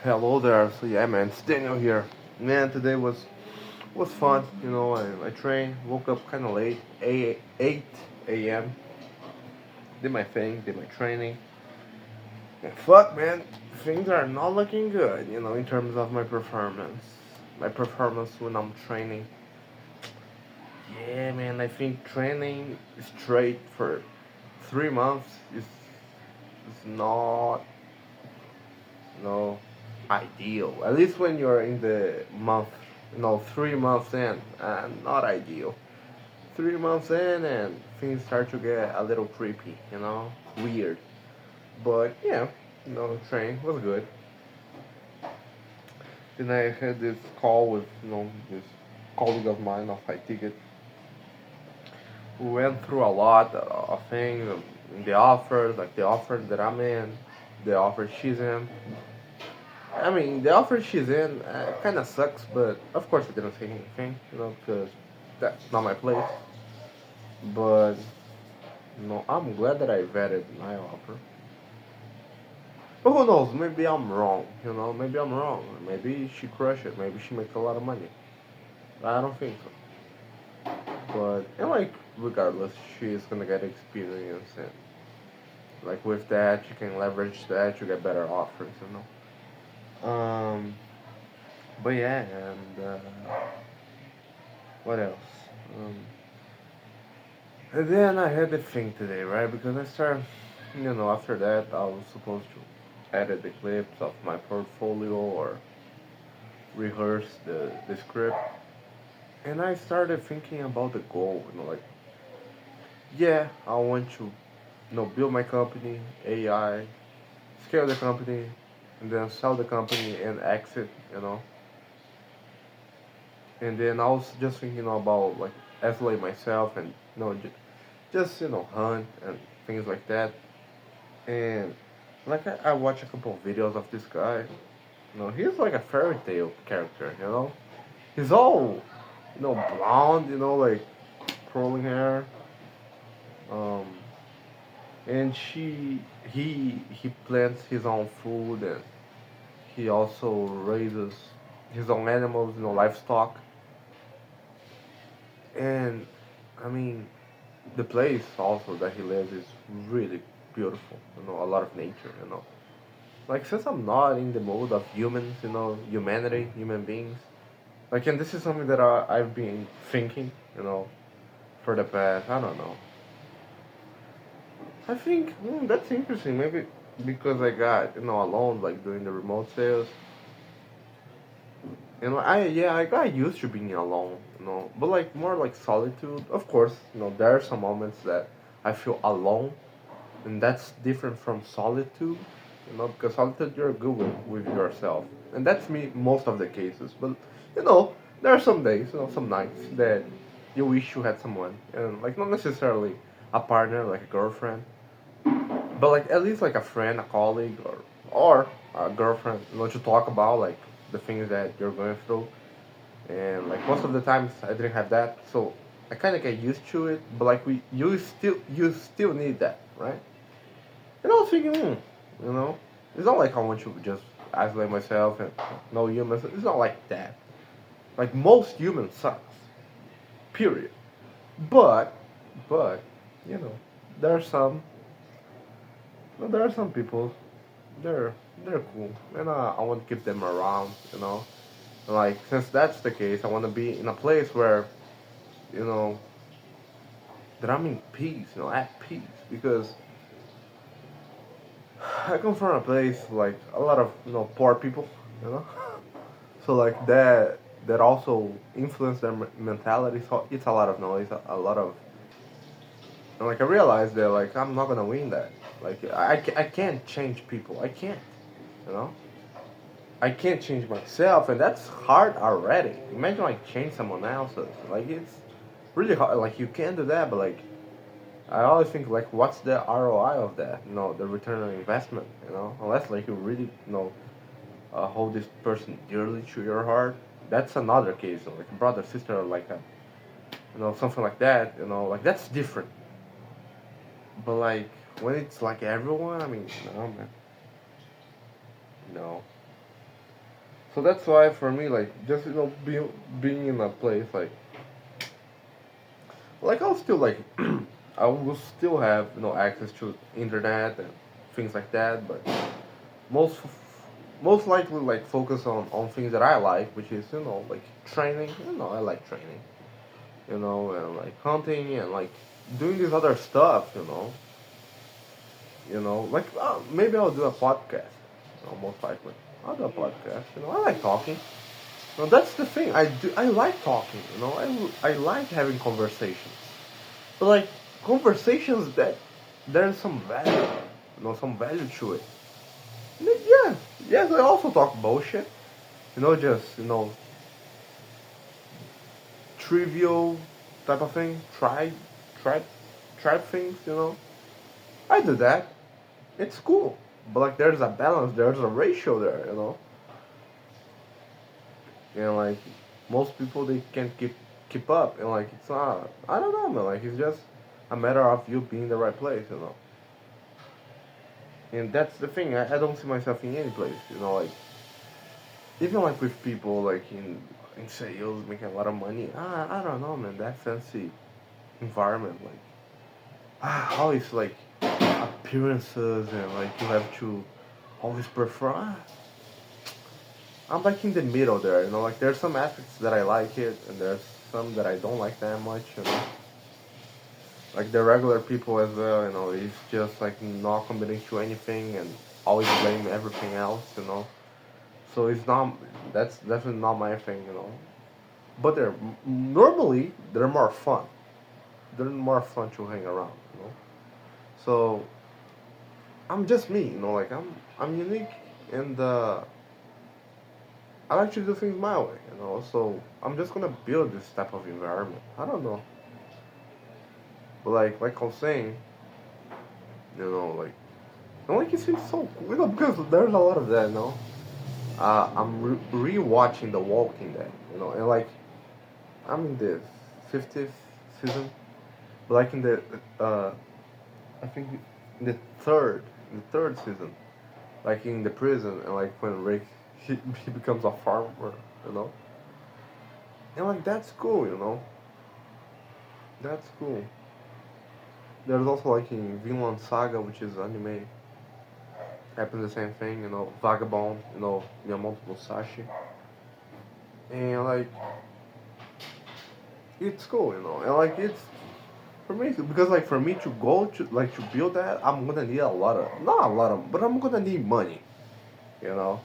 Hello there. So yeah, man, it's Daniel here. Man, today was fun. I trained, woke up kind of late, 8 a.m. Did my thing, did my training. And fuck, man, things are not looking good. In terms of my performance, when I'm training. Yeah, man, I think training straight for 3 months is not no ideal. At least when you're in the month, 3 months in, not ideal. 3 months in, and things start to get a little creepy, weird. But yeah, train was good. Then I had this call with, this colleague of mine of high ticket. We went through a lot of things, the offers, like the offer that I'm in, the offer she's in. I mean, the offer she's in kind of sucks, but of course I didn't say anything, because that's not my place. But I'm glad that I vetted my offer. But who knows? Maybe I'm wrong. Maybe I'm wrong. Maybe she crushed it. Maybe she makes a lot of money. I don't think so. But regardless, she's gonna get experience, and with that, you can leverage that. You get better offers. But yeah, and what else? Um, and then I had the thing today, right? Because I started, after that, I was supposed to edit the clips of my portfolio or rehearse the script. And I started thinking about the goal, yeah, I want to, build my company, AI, scale the company, and then sell the company and exit, And then I was just thinking about isolate myself and just hunt and things like that. And I watched a couple of videos of this guy. He's like a fairy tale character. He's all blonde. Curling hair. Um, and he plants his own food, and he also raises his own animals. Livestock. And I mean, the place also that he lives is really beautiful. A lot of nature. Since I'm not in the mode of humans, humanity, human beings. And this is something that I've been thinking, for the past, I don't know. I think that's interesting. Maybe because I got, alone, doing the remote sales. I got used to being alone, but more like solitude. Of course, there are some moments that I feel alone, and that's different from solitude, because solitude you're good with yourself, and that's me most of the cases. But there are some days, some nights that you wish you had someone, and not necessarily a partner, like a girlfriend, but at least a friend, a colleague, or a girlfriend, to talk about the things that you're going through. And most of the times I didn't have that, so I kind of get used to it. But you still need that, right? And I was thinking, it's not like I want to just isolate myself and no humans. It's not like that. Most humans sucks, period. But, but, you know, there are some, there are some people, they're they're cool, and I want to keep them around. Since that's the case, I want to be in a place where, you know, that I'm in peace, at peace, because I come from a place a lot of poor people, you know. So that also influence their mentality. So it's a lot of noise, a lot of, and I realized that I'm not gonna win that. I can't change people. I can't, you know. I can't change myself, and that's hard already. Imagine change someone else's. It's really hard. You can do that, but I always think what's the ROI of that? The return on investment. Unless you really hold this person dearly to your heart. That's another case. A brother, sister, or something like that. That's different. But when it's everyone, I mean, no, man, no. So that's why for me, like, just being in a place like I'll still like I will still have access to internet and things like that, but most most likely like focus on things that I like, which is like training. I like training. And like hunting and like doing this other stuff. Like maybe I'll do a podcast. Most likely, I'll do a podcast. I like talking. That's the thing. I like talking. I like having conversations. But like conversations that there's some value. Some value to it. Yeah, yes. I also talk bullshit. Just trivial type of thing. Try, try things. I do that. It's cool. But like there's a balance. There's a ratio there. Like most people they can't keep up, and like it's not. I don't know, man. Like it's just a matter of you being in the right place. And that's the thing. I don't see myself in any place. Like even like with people like in sales making a lot of money. I don't know, man. That fancy environment, like always like appearances and like you have to always perform. I'm like in the middle there. Like there's some aspects that I like it, and there's some that I don't like that much. Like the regular people as well. It's just like not committing to anything and always blame everything else. So it's not. That's definitely not my thing. But normally they're more fun. They're more fun to hang around. So I'm just me. Like I'm unique, and I like to do things my way. So I'm just gonna build this type of environment. I don't know, but like I was saying, like it seems so cool, because there's a lot of that. I'm rewatching The Walking Dead. And like I'm in the 50th season, but like in the I think in the third season, like in the prison, and like when Rick he becomes a farmer, you know, and like that's cool. That's cool. There's also like in Vinland Saga, which is anime, happens the same thing. Vagabond, Miyamoto Musashi, and like it's cool. And like it's for me because like for me to go to like to build that, I'm gonna need a lot of not a lot of, but I'm gonna need money. You know,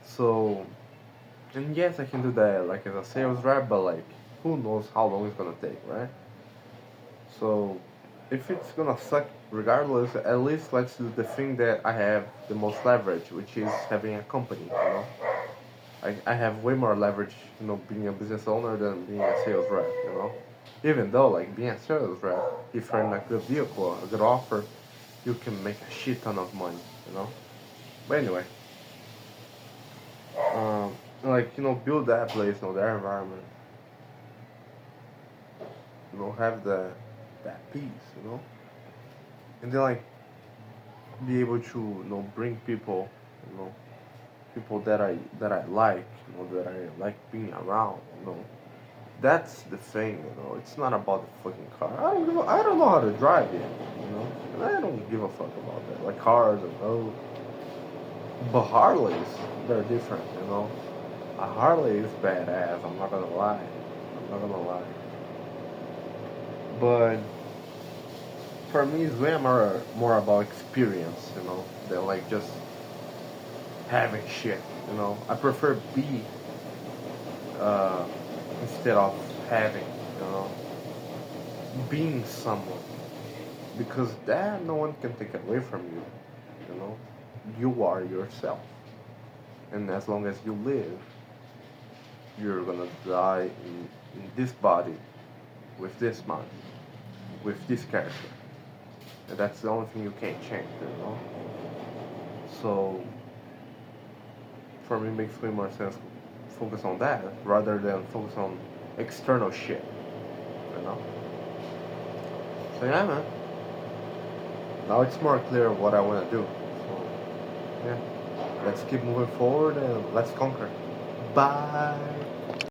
so and yes, I can do that like as a sales rep, but like who knows how long it's gonna take, right? So if it's gonna suck regardless, at least let's do the thing that I have the most leverage, which is having a company. I have way more leverage, being a business owner than being a sales rep. Even though, like, being a sales rep, if you're in a good vehicle, a good offer, you can make a shit ton of money. But anyway, like, build that place, their environment, have that peace. And then, like, be able to, bring people that I like, that I like being around. That's the thing. It's not about the fucking car. I don't know how to drive yet. And I don't give a fuck about that. Like cars and those. But Harleys, they're different. A Harley is badass. I'm not gonna lie. I'm not gonna lie. But for me, it's way more about experience, than like just having shit. I prefer be uh, instead of having, you know, being someone, because that no one can take away from you. You know, you are yourself, and as long as you live, you're gonna die in this body, with this mind, with this character, and that's the only thing you can't change. So for me, it makes way more sense focus on that rather than focus on external shit. You know. So yeah, man. Now it's more clear what I want to do. So yeah, let's keep moving forward and let's conquer. Bye.